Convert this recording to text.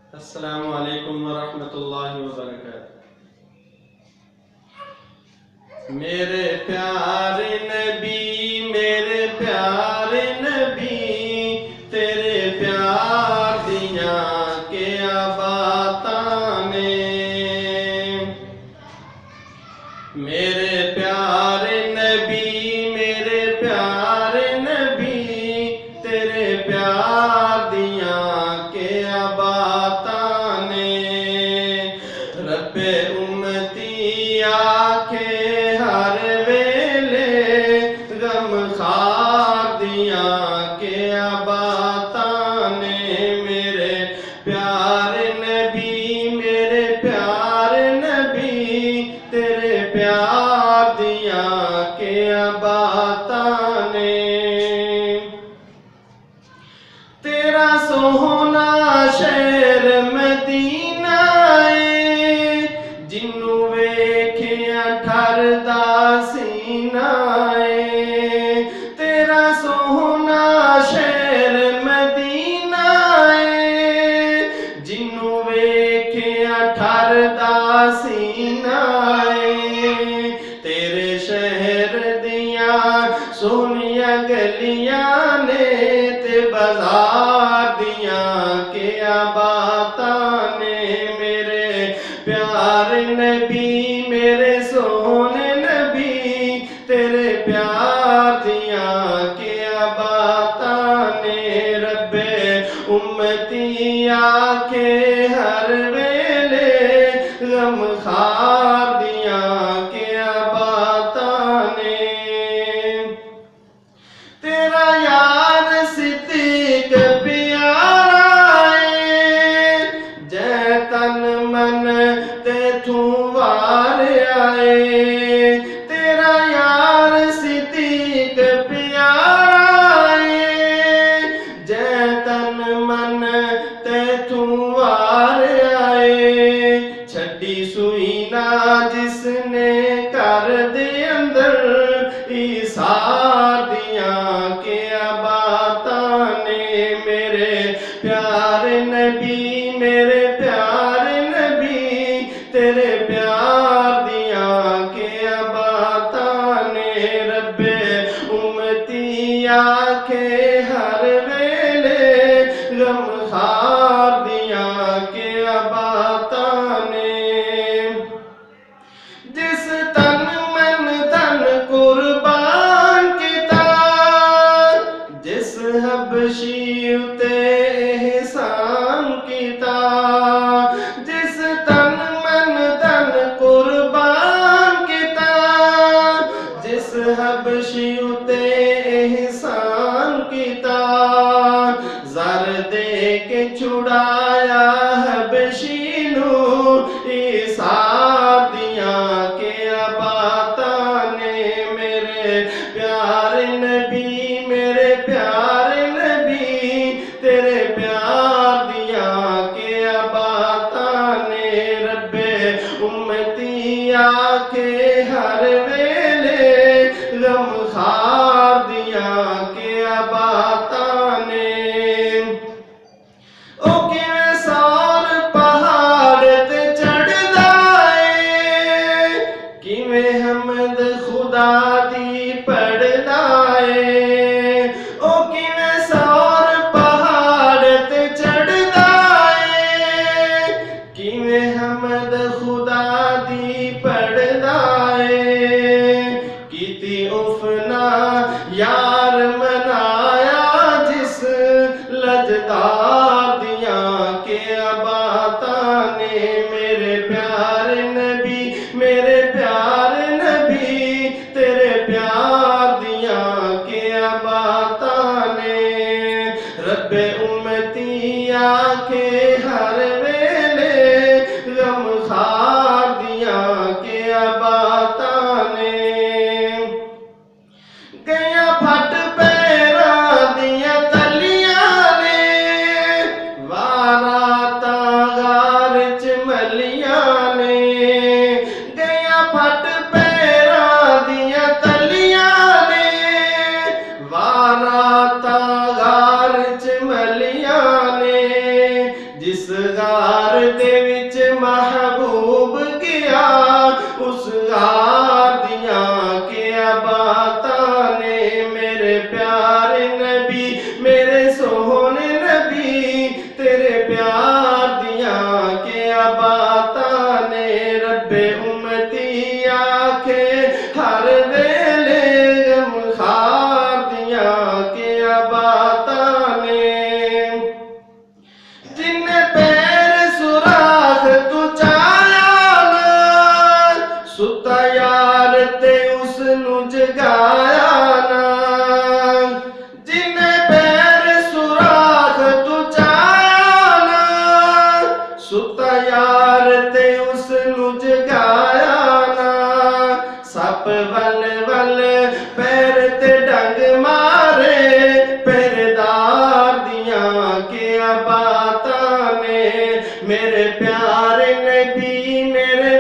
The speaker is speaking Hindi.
अस्सलामु अलैकुम वरहमतुल्लाहि वबरकातुह। मेरे प्यारे नबी, मेरे प्यारे नबी, तेरे प्यार दिया क्या बातां ने। मेरे प्यारे नबी, मेरे प्यारे नबी, तेरे प्यार दिया क्या बातां ने। रब्बे उम्मती आखे हर वेले, गम खार दिया क्या बातां ने। मेरे प्यारे नबी, मेरे प्यारे नबी, तेरे प्यार दिया क्या बातां ने। तेरा सोहना शहर मदीना है, जिन्नू वेखिया ठरदा सीना है। तेरा सोहना शहर मदीना है, जिन्नू वेखिया ठरदा सीना है। तेरे शहर दिया सोनिया गलियां ने, ते बाजार दिया क्या बातां ने। मेरे प्यारे नबी, मेरे सोने नबी, तेरे प्यार दिया क्या बातां ने। रब्बे उम्मती आखे हर वेले, गम खार दिया क्या बातां ने। तेरा यार सिद्दीक प्यारा है, जै तन मन तेथू वार आए। तेरा यार सिद्दीक प्यारा है, जै तन मन तेथू वार आए। छड्डी सुई ना जिसने कर दे अंदर, ईसार दिया क्या बातां ने। मेरे प्यारे नबी, मेरे प्यारे नबी, तेरे प्यार दिया क्या बातां ने। रब्बे उम्मती आखे हर वेले, गम खार दिया क्या बातां ने। जिस तन मन धन कुर्बान किता, जिस हबशी उते एहसान किता। जिस तन मन धन कुर्बान किता, जिस हबशी उते एहसान किता। ज़र दे के छुड़ाया हबशी नू, ईसार दिया क्या बातां ने। मेरे प्यारे नबी, मेरे प्यारे नबी, तेरे प्यार दिया क्या बातां ने। रब्बे उम्मती आखे हर वेले, गम खार दिया क्या बातां ने। ओ किवें सार पहाड़ ते चढ़दा है, किवें हमद खुदा दी पढ़दा है। ओ किवें सार पहाड़ ते चढ़दा है, किवें हमद खुदा दी पढ़दा है। कीती उफना यार मनाया, जिस लजदार दिया क्या बातां ने। मेरे प्यारे नबी, मेरे प्यारे नबी, तेरे प्यार दिया क्या बातां ने। रब्बे उम्मती आखे हर वेले, गम खार दिया क्या बातां ने। गया फट पैरा दिया तलियां ने, वाराता गार च मलियां ने। गया फट पैरा दिया तलियां ने, वाराता गार च मलियां ने। जिस जिस गार दे विच महबूब गया उस गार दियां क्या बातां ने मेरे प्यारे नबी मेरे सोहने नबी तेरे प्यार दियां क्या बातां ने रब्बे उम्मती आखे हर वेले गमखार दियां क्या बातां ने जिन्ने पैर सुराख तू चाया ना सुता यार ते उसनू जगाया ना जिन्ने पैर सुराख तू चाया ना सुता यार ते उसनू जगाया ना सप वल वल पैर ते डंग मारे पैरदार दियां क्या बातां ने मेरे प्यारे नबी मेरे